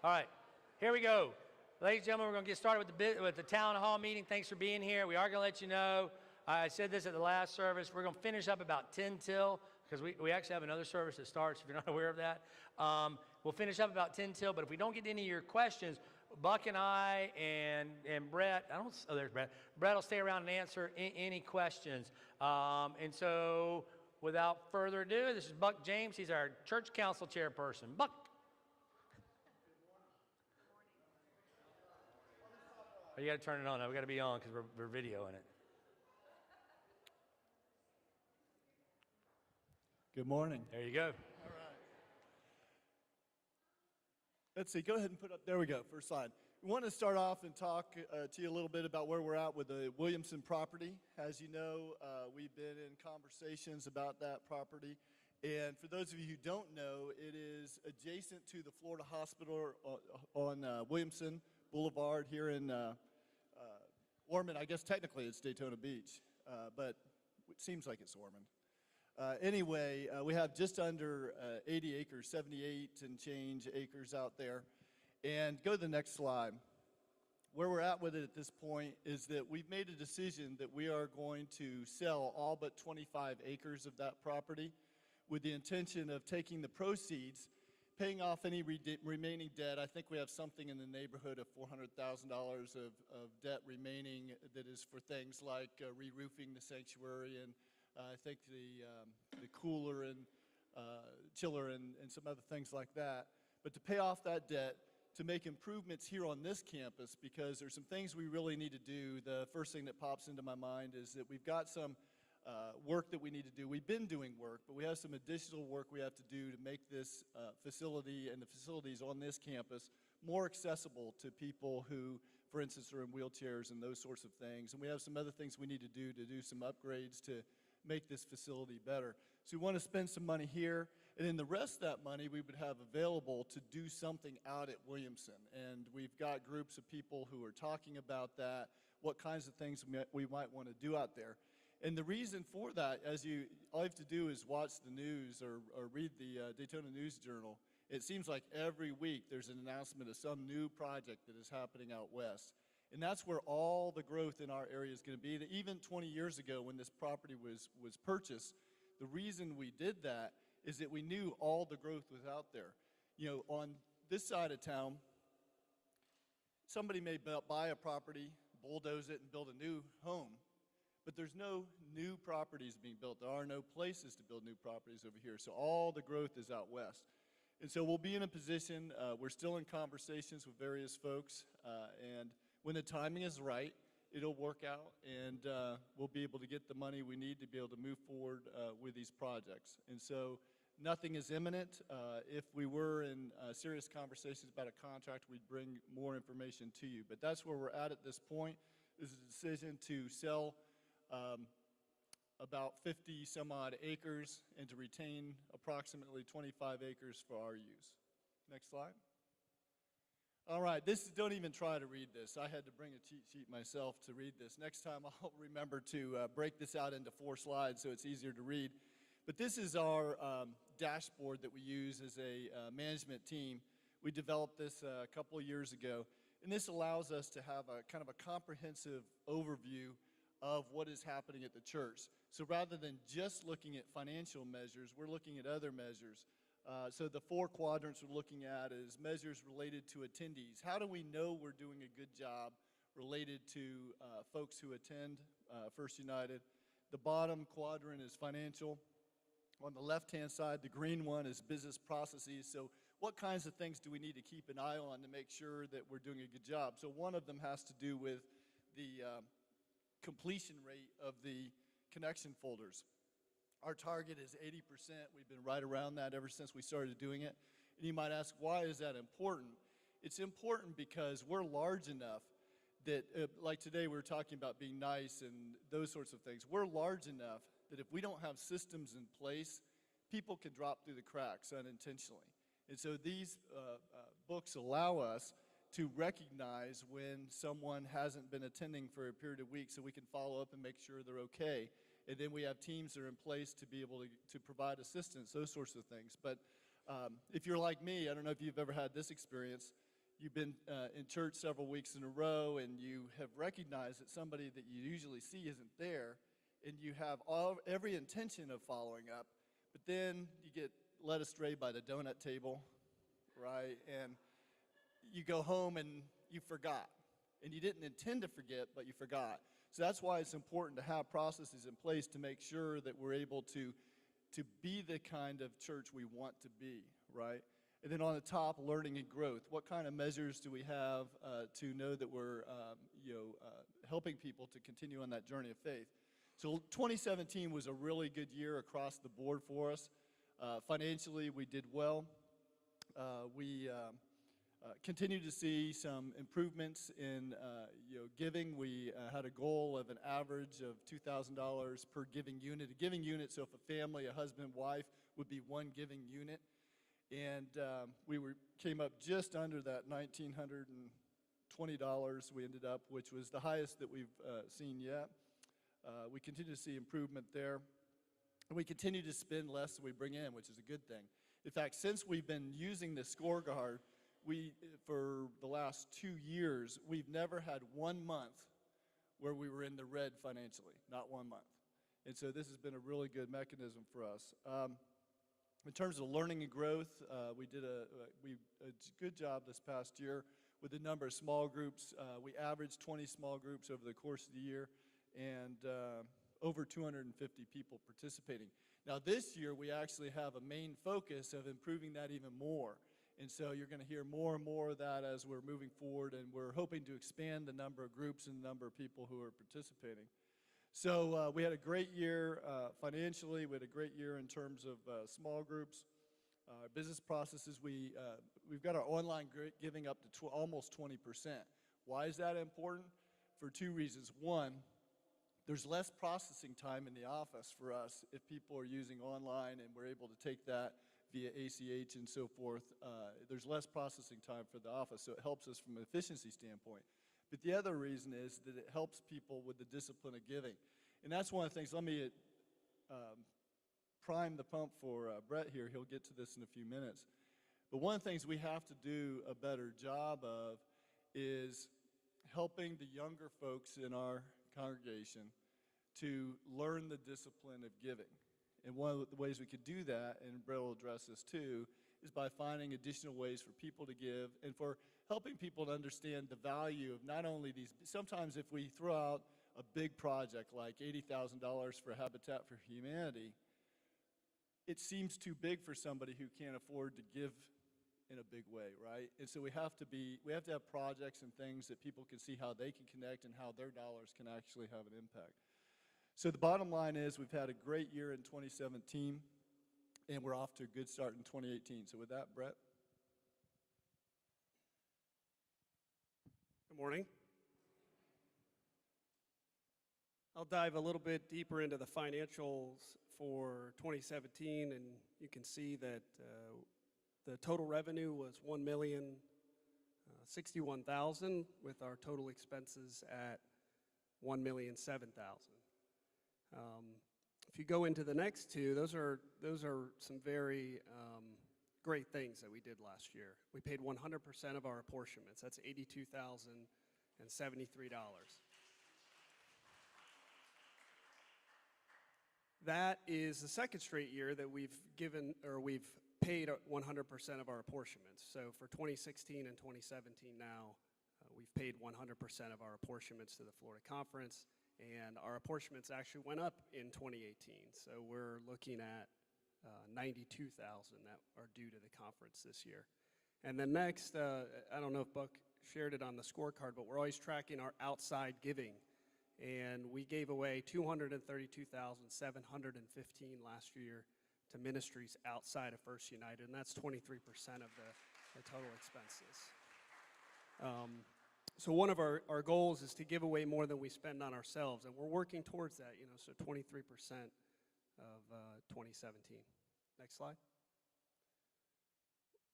All right, here we go. Ladies and gentlemen, we're going to get started with the town hall meeting. Thanks for being here. We are going to let you know, I said this at the last service, we're going to finish up about 10 till, because we actually have another service that starts, if you're not aware of that. We'll finish up about 10 till, but if we don't get to any of your questions, Buck and I and Brett, there's Brett. Brett will stay around and answer any questions. And so, without further ado, this is Buck James. He's our church council chairperson. Buck. Oh, you got to turn it on. We got to be on because we're videoing it. Good morning. There you go. All right. Let's see. Go ahead and put up. There we go. First slide. We want to start off and talk to you a little bit about where we're at with the Williamson property. As you know, we've been in conversations about that property. And for those of you who don't know, it is adjacent to the Florida Hospital on Williamson Boulevard here in Ormond. I guess technically it's Daytona Beach, but it seems like it's Ormond. Anyway, we have just under 80 acres, 78 and change acres out there. And go to the next slide. Where we're at with it at this point is that we've made a decision that we are going to sell all but 25 acres of that property with the intention of taking the proceeds, paying off any remaining debt. I think we have something in the neighborhood of $400,000 of debt remaining that is for things like re-roofing the sanctuary and I think the cooler and chiller and some other things like that. But to pay off that debt, to make improvements here on this campus, because there's some things we really need to do. The first thing that pops into my mind is that we've got some work that we need to do. We've been doing work, but we have some additional work we have to do to make this facility and the facilities on this campus more accessible to people who, for instance, are in wheelchairs and those sorts of things. And we have some other things we need to do some upgrades to make this facility better. So we want to spend some money here, and then the rest of that money we would have available to do something out at Williamson. And we've got groups of people who are talking about that, what kinds of things we might want to do out there. And the reason for that, all you have to do is watch the news or read the Daytona News Journal. It seems like every week there's an announcement of some new project that is happening out west. And that's where all the growth in our area is going to be. Even 20 years ago when this property was purchased, the reason we did that is that we knew all the growth was out there. You know, on this side of town, somebody may buy a property, bulldoze it, and build a new home. But there's no new properties being built. There are no places to build new properties over here. So all the growth is out west. And so we'll be in a position, we're still in conversations with various folks, and when the timing is right, it'll work out, and we'll be able to get the money we need to be able to move forward with these projects. And so nothing is imminent. If we were in serious conversations about a contract, we'd bring more information to you. But that's where we're at this point. This is a decision to sell about 50 some odd acres and to retain approximately 25 acres for our use. Next slide. All right, don't even try to read this. I had to bring a cheat sheet myself to read this. Next time I'll remember to break this out into 4 slides so it's easier to read. But this is our dashboard that we use as a management team. We developed this a couple of years ago, and this allows us to have a kind of a comprehensive overview of what is happening at the church. So rather than just looking at financial measures, we're looking at other measures. So the 4 quadrants we're looking at is measures related to attendees. How do we know we're doing a good job related to folks who attend First United? The bottom quadrant is financial. On the left-hand side, the green one is business processes. So what kinds of things do we need to keep an eye on to make sure that we're doing a good job? So one of them has to do with the completion rate of the connection folders. Our target is 80%. We've been right around that ever since we started doing it. And you might ask, why is that important? It's important because we're large enough that, like today we were talking about being nice and those sorts of things. We're large enough that if we don't have systems in place, people can drop through the cracks unintentionally. And so these books allow us to recognize when someone hasn't been attending for a period of weeks so we can follow up and make sure they're okay. And then we have teams that are in place to be able to provide assistance, those sorts of things. But if you're like me, I don't know if you've ever had this experience, you've been in church several weeks in a row and you have recognized that somebody that you usually see isn't there, and you have every intention of following up, but then you get led astray by the donut table, right? And you go home and you forgot. And you didn't intend to forget, but you forgot. So that's why it's important to have processes in place to make sure that we're able to be the kind of church we want to be, right? And then on the top, learning and growth. What kind of measures do we have to know that we're helping people to continue on that journey of faith? So 2017 was a really good year across the board for us. Financially, we did well. We continue to see some improvements in giving. We had a goal of an average of $2,000 per giving unit. A giving unit, so if a family, a husband, wife, would be one giving unit. And we came up just under that $1,920 we ended up, which was the highest that we've seen yet. We continue to see improvement there. And we continue to spend less than we bring in, which is a good thing. In fact, since we've been using the scorecard, for the last 2 years, we've never had 1 month where we were in the red financially, not 1 month. And so this has been a really good mechanism for us. In terms of learning and growth, we did a good job this past year with the number of small groups. We averaged 20 small groups over the course of the year, and over 250 people participating. Now this year, we actually have a main focus of improving that even more. And so you're going to hear more and more of that as we're moving forward, and we're hoping to expand the number of groups and the number of people who are participating. So we had a great year financially. We had a great year in terms of small groups. Business processes, we've got our online giving up to almost 20%. Why is that important? For 2 reasons. One, there's less processing time in the office for us if people are using online and we're able to take that via ACH and so forth. There's less processing time for the office, so it helps us from an efficiency standpoint. But the other reason is that it helps people with the discipline of giving. And that's one of the things. Let me prime the pump for Brett here. He'll get to this in a few minutes. But one of the things we have to do a better job of is helping the younger folks in our congregation to learn the discipline of giving. And one of the ways we could do that, and Brett will address this too, is by finding additional ways for people to give and for helping people to understand the value of not only these. Sometimes if we throw out a big project like $80,000 for Habitat for Humanity, it seems too big for somebody who can't afford to give in a big way, right? And so we have to have projects and things that people can see how they can connect and how their dollars can actually have an impact. So the bottom line is we've had a great year in 2017, and we're off to a good start in 2018. So with that, Brett. Good morning. I'll dive a little bit deeper into the financials for 2017, and you can see that the total revenue was $1,061,000, with our total expenses at $1,007,000. If you go into the next two, those are some very great things that we did last year. We paid 100% of our apportionments. That's $82,073. That is the second straight year that we've paid 100% of our apportionments. So for 2016 and 2017 now, we've paid 100% of our apportionments to the Florida Conference, and our apportionments actually went up in 2018. So we're looking at 92,000 that are due to the conference this year. And then next, I don't know if Buck shared it on the scorecard, but we're always tracking our outside giving. And we gave away $232,715 last year to ministries outside of First United, and that's 23% of the total expenses. So one of our goals is to give away more than we spend on ourselves, and we're working towards that, so 23% of 2017. Next slide.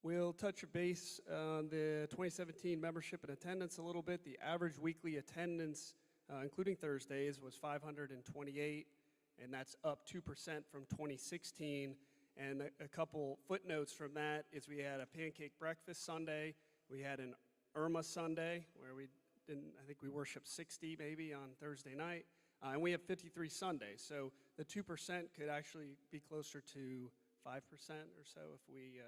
We'll touch base on the 2017 membership and attendance a little bit. The average weekly attendance, including Thursdays, was 528, and that's up 2% from 2016. And a couple footnotes from that is we had a pancake breakfast Sunday, we had an Irma Sunday, where I think we worship 60 maybe on Thursday night. And we have 53 Sundays. So the 2% could actually be closer to 5% or so if we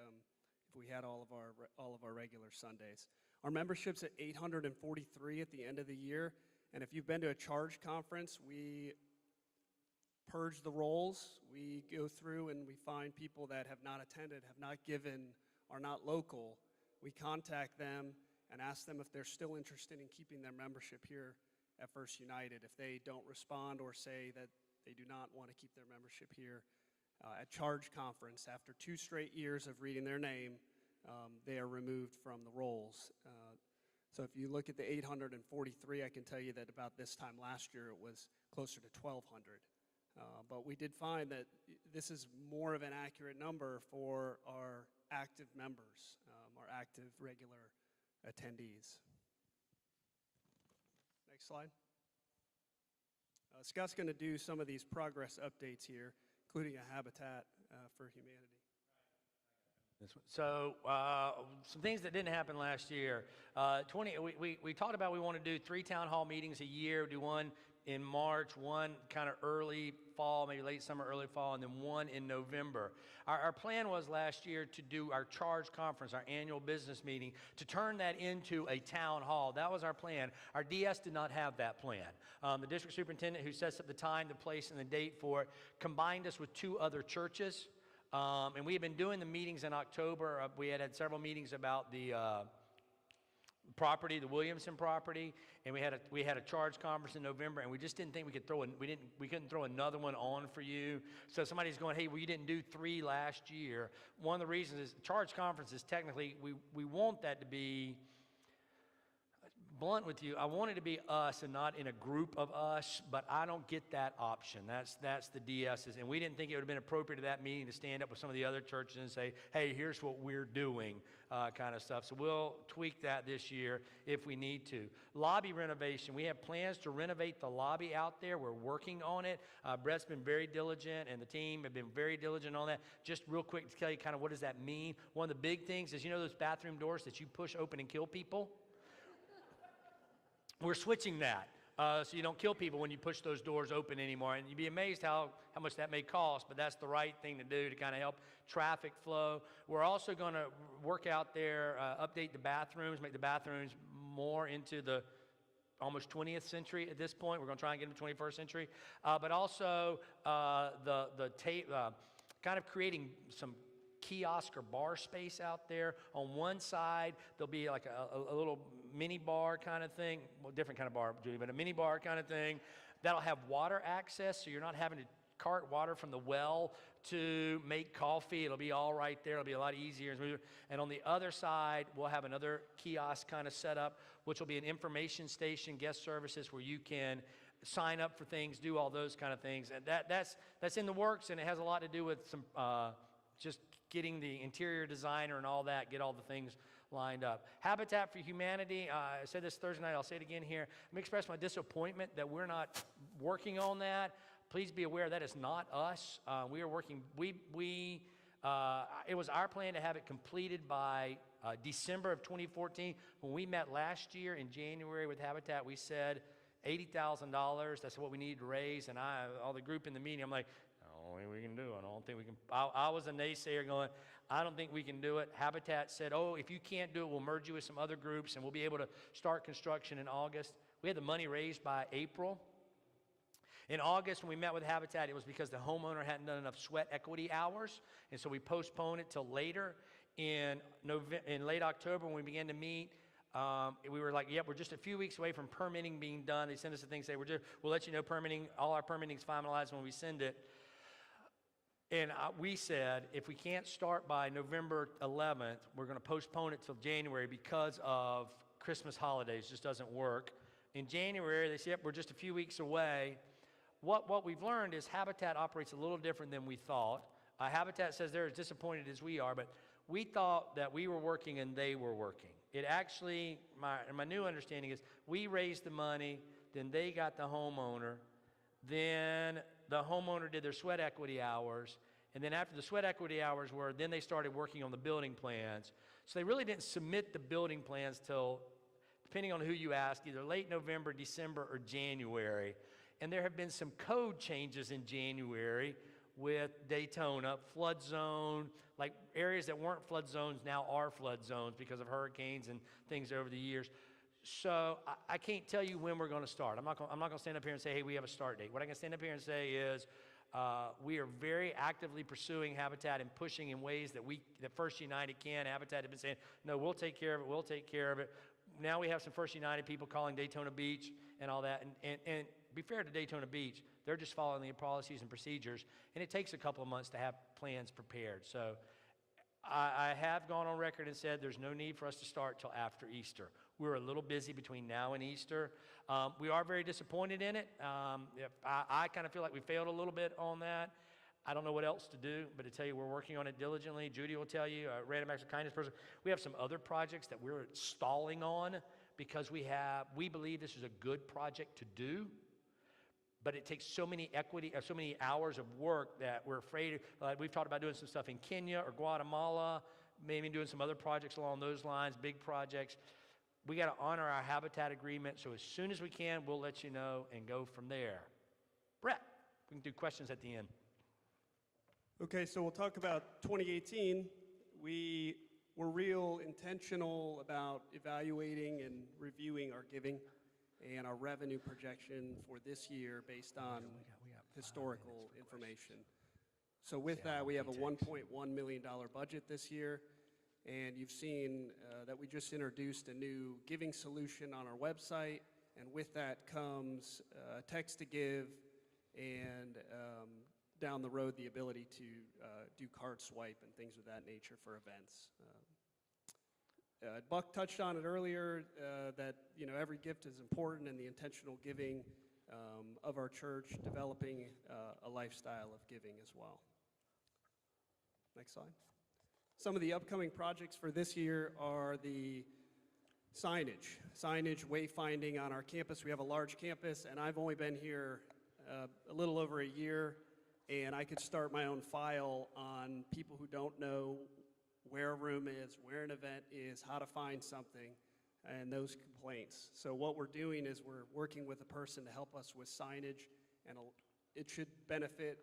had all of our regular Sundays. Our membership's at 843 at the end of the year. And if you've been to a charge conference, we purge the rolls. We go through and we find people that have not attended, have not given, are not local. We contact them and ask them if they're still interested in keeping their membership here at First United. If they don't respond or say that they do not want to keep their membership here at charge conference, after 2 straight years of reading their name, they are removed from the rolls. So if you look at the 843, I can tell you that about this time last year it was closer to 1,200. But we did find that this is more of an accurate number for our active members, our active regular attendees. Next slide. Scott's going to do some of these progress updates here, including a Habitat for Humanity. So some things that didn't happen last year. We talked about we want to do 3 town hall meetings a year, do one in March, one kind of early fall, maybe late summer, early fall, and then one in November. Our plan was last year to do our charge conference, our annual business meeting, to turn that into a town hall. That was our plan. Our DS did not have that plan. The district superintendent who sets up the time, the place, and the date for it combined us with 2 other churches. And we had been doing the meetings in October. We had several meetings about the property, the Williamson property, and we had a charge conference in November, and we just didn't think we couldn't throw another one on for you. So somebody's going, hey, well, you didn't do 3 last year. One of the reasons is charge conference is technically we want that to be blunt with you. I want it to be us and not in a group of us, but I don't get that option. That's the DS's, and we didn't think it would have been appropriate at that meeting to stand up with some of the other churches and say, hey, here's what we're doing, kind of stuff. So we'll tweak that this year if we need to. Lobby renovation. We have plans to renovate the lobby out there. We're working on it. Brett's been very diligent, and the team have been very diligent on that. Just real quick to tell you kind of what does that mean. One of the big things is, you know those bathroom doors that you push open and kill people? We're switching that so you don't kill people when you push those doors open anymore. And you'd be amazed how much that may cost, but that's the right thing to do to kind of help traffic flow. We're also going to work out there, update the bathrooms, make the bathrooms more into the almost 20th century at this point. We're going to try and get them to 21st century. But also kind of creating some kiosk or bar space out there. On one side, there'll be like a little mini bar kind of thing, well, different kind of bar, Judy, but a mini bar kind of thing that'll have water access, so you're not having to cart water from the well to make coffee. It'll be all right there. It'll be a lot easier. And on the other side, we'll have another kiosk kind of set up, which will be an information station, guest services, where you can sign up for things, do all those kind of things. And that's in the works, and it has a lot to do with some just getting the interior designer and all that, get all the things lined up. Habitat for Humanity, I said this Thursday night, I'll say it again here. Let me express my disappointment that we're not working on that. Please be aware that is not us. We are working, it was our plan to have it completed by December of 2014. When we met last year in January with Habitat, we said $80,000, that's what we needed to raise, and all the group in the meeting, I'm like, I don't think we can do it. I don't think we can. I was a naysayer going, I don't think we can do it. Habitat said, oh, if you can't do it, we'll merge you with some other groups and we'll be able to start construction in August. We had the money raised by April. In August, when we met with Habitat, it was because the homeowner hadn't done enough sweat equity hours, and so we postponed it till later. In late October, when we began to meet, we were like, yep, we're just a few weeks away from permitting being done. They sent us a thing, say, we'll let you know permitting, all our permitting's finalized when we send it. And we said, if we can't start by November 11th, we're going to postpone it till January because of Christmas holidays. It just doesn't work. In January, they said, yep, we're just a few weeks away. What we've learned is Habitat operates a little different than we thought. Habitat says they're as disappointed as we are, but we thought that we were working and they were working. It actually, my new understanding is we raised the money, then they got the homeowner, then the homeowner did their sweat equity hours, and then after the sweat equity hours were, then they started working on the building plans. So they really didn't submit the building plans till depending on who you ask, either late November, December, or January. And there have been some code changes in January with Daytona, flood zone, like areas that weren't flood zones now are flood zones because of hurricanes and things over the years. So I can't tell you when we're going to start. I'm not going to stand up here and say, hey, we have a start date. What I can stand up here and say is we are very actively pursuing Habitat and pushing in ways that First United can. Habitat have been saying, no, we'll take care of it, we'll take care of it. Now we have some First United people calling Daytona Beach and all that. And be fair to Daytona Beach, they're just following the policies and procedures. And it takes a couple of months to have plans prepared. So I have gone on record and said there's no need for us to start till after Easter. We're a little busy between now and Easter. We are very disappointed in it. I kind of feel like we failed a little bit on that. I don't know what else to do, but to tell you, we're working on it diligently. Judy will tell you, random acts of kindness person. We have some other projects that we're stalling on because we believe this is a good project to do, but it takes so many hours of work that we're afraid. We've talked about doing some stuff in Kenya or Guatemala, maybe doing some other projects along those lines, big projects. We got to honor our Habitat agreement, so as soon as we can, we'll let you know and go from there. Brett, we can do questions at the end. Okay, so we'll talk about 2018. We were real intentional about evaluating and reviewing our giving and our revenue projection for this year based on historical information. So with that, we have a $1.1 million budget this year. And you've seen that we just introduced a new giving solution on our website, and with that comes text to give, and down the road the ability to do card swipe and things of that nature for events. Buck touched on it earlier that every gift is important, and the intentional giving of our church, developing a lifestyle of giving as well. Next slide. Some of the upcoming projects for this year are the signage, wayfinding on our campus. We have a large campus, and I've only been here a little over a year, and I could start my own file on people who don't know where a room is, where an event is, how to find something, and those complaints. So what we're doing is we're working with a person to help us with signage, and it should benefit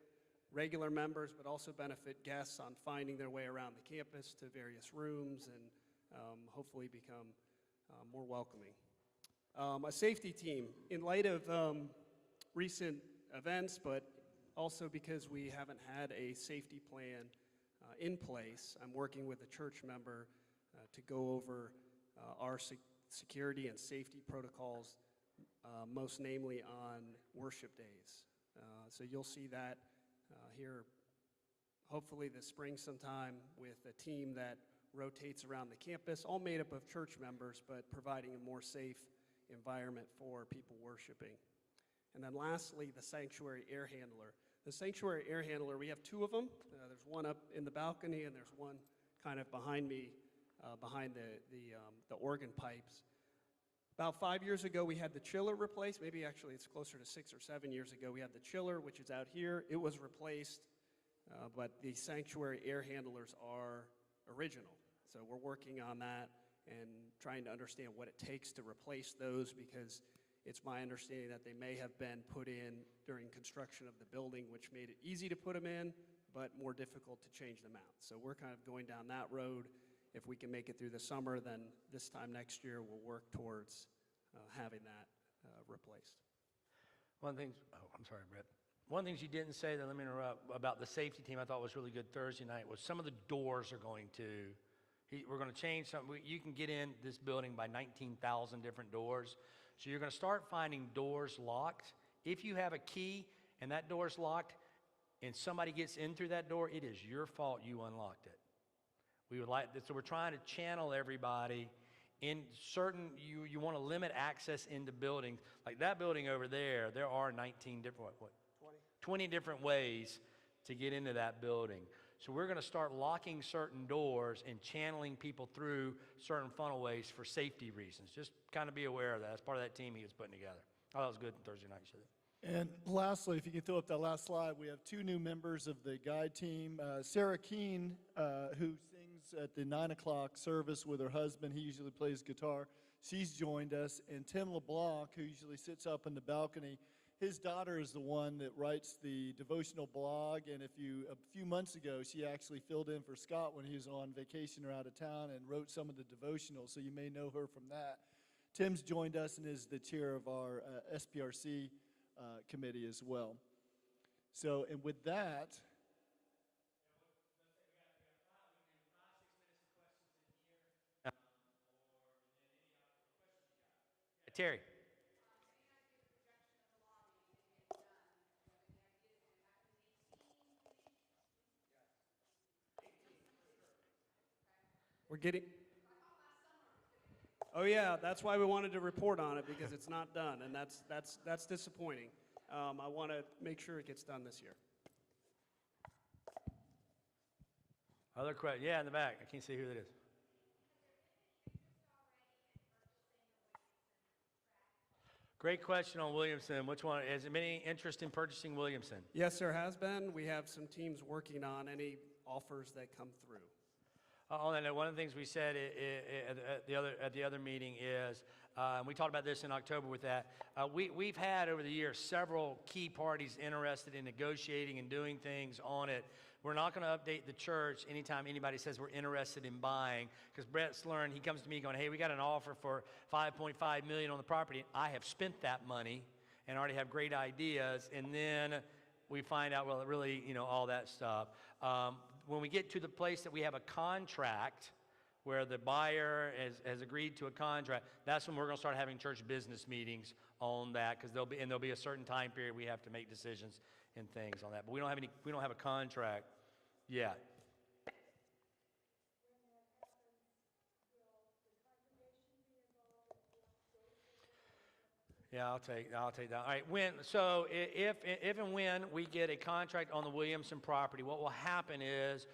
regular members, but also benefit guests on finding their way around the campus to various rooms and hopefully become more welcoming. A safety team, in light of recent events, but also because we haven't had a safety plan in place, I'm working with a church member to go over our security and safety protocols, most namely on worship days. So you'll see that here, hopefully this spring sometime, with a team that rotates around the campus, all made up of church members, but providing a more safe environment for people worshiping. And then lastly, the sanctuary air handler. The sanctuary air handler, we have two of them. There's one up in the balcony, and there's one kind of behind me, behind the organ pipes. About 5 years ago, we had the chiller replaced. Maybe actually it's closer to 6 or 7 years ago. We had the chiller, which is out here. It was replaced, but the sanctuary air handlers are original. So we're working on that and trying to understand what it takes to replace those, because it's my understanding that they may have been put in during construction of the building, which made it easy to put them in, but more difficult to change them out. So we're kind of going down that road. If we can make it through the summer, then this time next year we'll work towards having that replaced. One thing, I'm sorry, Brett. One of the things you didn't say, let me interrupt, about the safety team I thought was really good Thursday night was some of the doors are going to, we're going to change something. You can get in this building by 19,000 different doors. So you're going to start finding doors locked. If you have a key and that door's locked and somebody gets in through that door, it is your fault you unlocked it. We would like, so we're trying to channel everybody in certain, you want to limit access into buildings. Like that building over there, there are 19 different, 20 different ways to get into that building. So we're going to start locking certain doors and channeling people through certain funnel ways for safety reasons. Just kind of be aware of that. That's part of that team he was putting together. Oh, that was good Thursday night, you said that. And lastly, if you can throw up that last slide, we have two new members of the guide team. Sarah Keene, who sings at the 9 o'clock service with her husband. He usually plays guitar. She's joined us. And Tim LeBlanc, who usually sits up in the balcony, his daughter is the one that writes the devotional blog. And a few months ago, she actually filled in for Scott when he was on vacation or out of town and wrote some of the devotionals. So you may know her from that. Tim's joined us and is the chair of our SPRC committee as well. So, and with that, Terry. We're getting. Oh yeah, that's why we wanted to report on it, because it's not done, and that's disappointing. I want to make sure it gets done this year. Other question? Yeah, in the back. I can't see who that is. Great question on Williamson. Which one? Is there any interest in purchasing Williamson? Yes, there has been. We have some teams working on any offers that come through. On that note, one of the things we said at the other meeting is, and we talked about this in October with that, we've had over the years several key parties interested in negotiating and doing things on it. We're not going to update the church anytime anybody says we're interested in buying, because Brett Slern, he comes to me going, hey, we got an offer for $5.5 million on the property. I have spent that money and already have great ideas, and then we find out, well, really, all that stuff. When we get to the place that we have a contract where the buyer has agreed to a contract, that's when we're going to start having church business meetings on that, because there'll be a certain time period we have to make decisions and things on that. But we don't have a contract yet. Yeah, I'll take that. All right, if and when we get a contract on the Williamson property, what will happen is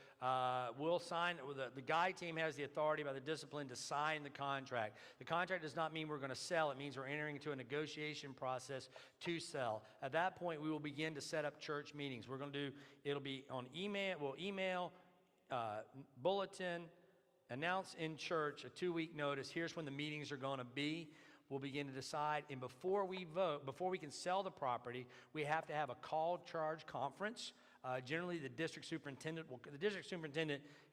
we'll sign. The guy team has the authority by the discipline to sign the contract. The contract does not mean we're going to sell. It means we're entering into a negotiation process to sell. At that point, we will begin to set up church meetings. It'll be on email. We'll email, bulletin, announce in church a 2-week notice. Here's when the meetings are going to be. We'll begin to decide, and before we vote, before we can sell the property, we have to have a called charge conference. Generally, the district superintendent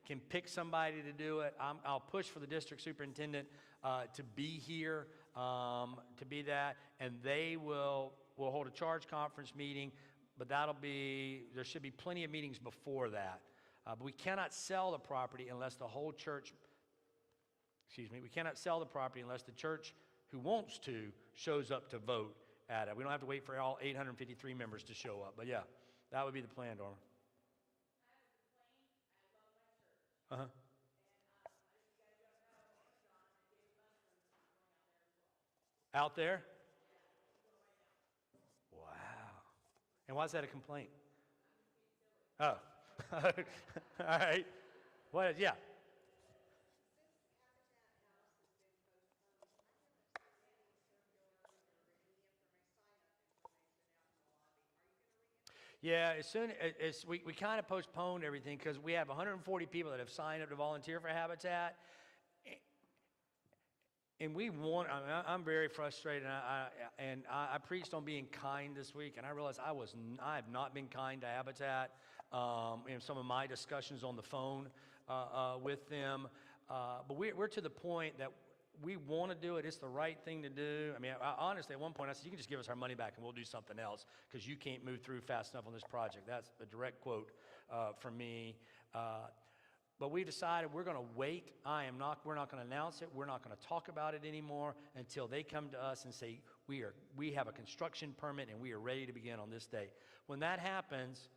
can pick somebody to do it. I'll push for the district superintendent to be here, to be that, and we'll hold a charge conference meeting, but there should be plenty of meetings before that. But we cannot sell the property unless we cannot sell the property unless the church who wants to shows up to vote at it. We don't have to wait for all 853 members to show up. But yeah, that would be the plan, Norma. Uh-huh. Out there? Wow. And why is that a complaint? Oh. All right. Yeah. Yeah, as soon as we kind of postponed everything because we have 140 people that have signed up to volunteer for Habitat. And I'm very frustrated, and I preached on being kind this week, and I realized I have not been kind to Habitat in some of my discussions on the phone with them. But we're to the point that we want to do it. It's the right thing to do. I mean, honestly, at one point I said, you can just give us our money back and we'll do something else because you can't move through fast enough on this project. That's a direct quote from me. But we decided we're going to wait. We're not going to announce it. We're not going to talk about it anymore until they come to us and say, we have a construction permit and we are ready to begin on this date. When that happens,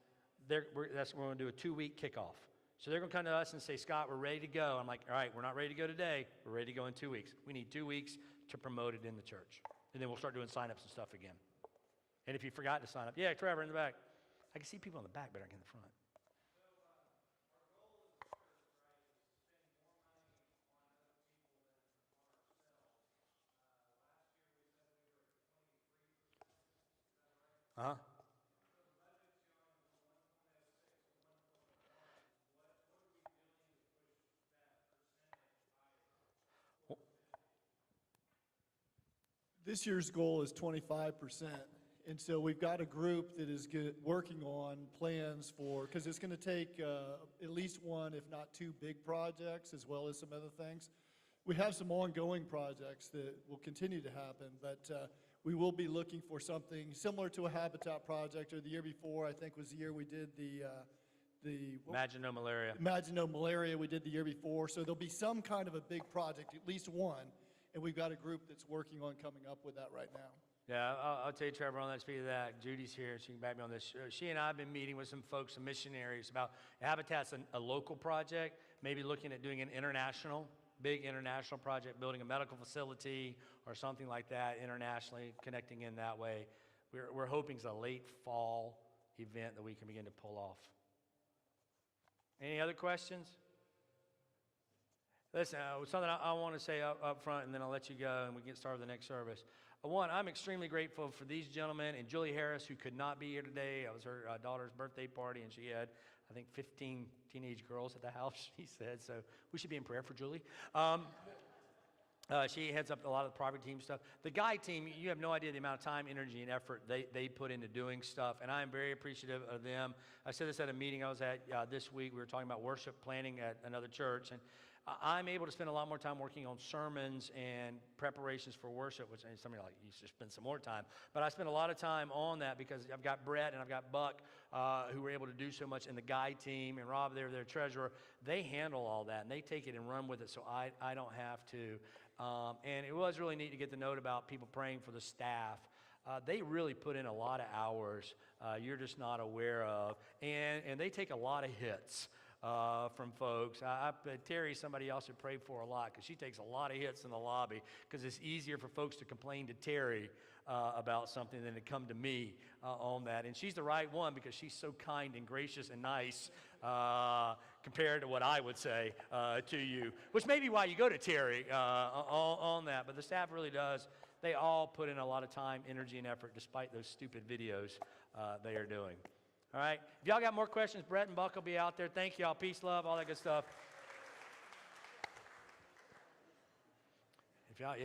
we're going to do a 2-week kickoff. So they're going to come to us and say, Scott, we're ready to go. I'm like, all right, we're not ready to go today. We're ready to go in 2 weeks. We need 2 weeks to promote it in the church. And then we'll start doing sign-ups and stuff again. And if you forgot to sign up, yeah, Trevor in the back. I can see people in the back better than in the front. Uh-huh. This year's goal is 25%. And so we've got a group that is working on plans for, because it's going to take at least one, if not two big projects, as well as some other things. We have some ongoing projects that will continue to happen, but we will be looking for something similar to a habitat project, or the year before, I think was the year we did Imagine no malaria. Imagine No Malaria we did the year before. So there'll be some kind of a big project, at least one, and we've got a group that's working on coming up with that right now. Yeah, I'll tell you, Trevor, on that, speak of that. Judy's here, she can back me on this. She and I have been meeting with some folks, some missionaries, about Habitat's a local project, maybe looking at doing an international, big international project, building a medical facility or something like that internationally, connecting in that way. We're hoping it's a late fall event that we can begin to pull off. Any other questions? Listen, something I want to say up front, and then I'll let you go, and we can get started with the next service. One, I'm extremely grateful for these gentlemen and Julie Harris, who could not be here today. It was her daughter's birthday party, and she had, I think, 15 teenage girls at the house, she said, so we should be in prayer for Julie. She heads up a lot of the private team stuff. The Guide team, you have no idea the amount of time, energy, and effort they put into doing stuff, and I am very appreciative of them. I said this at a meeting I was at this week. We were talking about worship planning at another church, and I'm able to spend a lot more time working on sermons and preparations for worship, which somebody like, you should spend some more time. But I spend a lot of time on that because I've got Brett and I've got Buck who were able to do so much, and the Guide team, and Rob, they're their treasurer. They handle all that, and they take it and run with it, so I don't have to. And it was really neat to get the note about people praying for the staff. They really put in a lot of hours you're just not aware of, and they take a lot of hits from folks. Terry, somebody else would pray for a lot, because she takes a lot of hits in the lobby, because it's easier for folks to complain to Terry about something than to come to me on that. And she's the right one, because she's so kind and gracious and nice compared to what I would say to you, which may be why you go to Terry on that. But the staff really does. They all put in a lot of time, energy, and effort, despite those stupid videos they are doing. All right? If y'all got more questions, Brett and Buck will be out there. Thank y'all. Peace, love, all that good stuff. If y'all,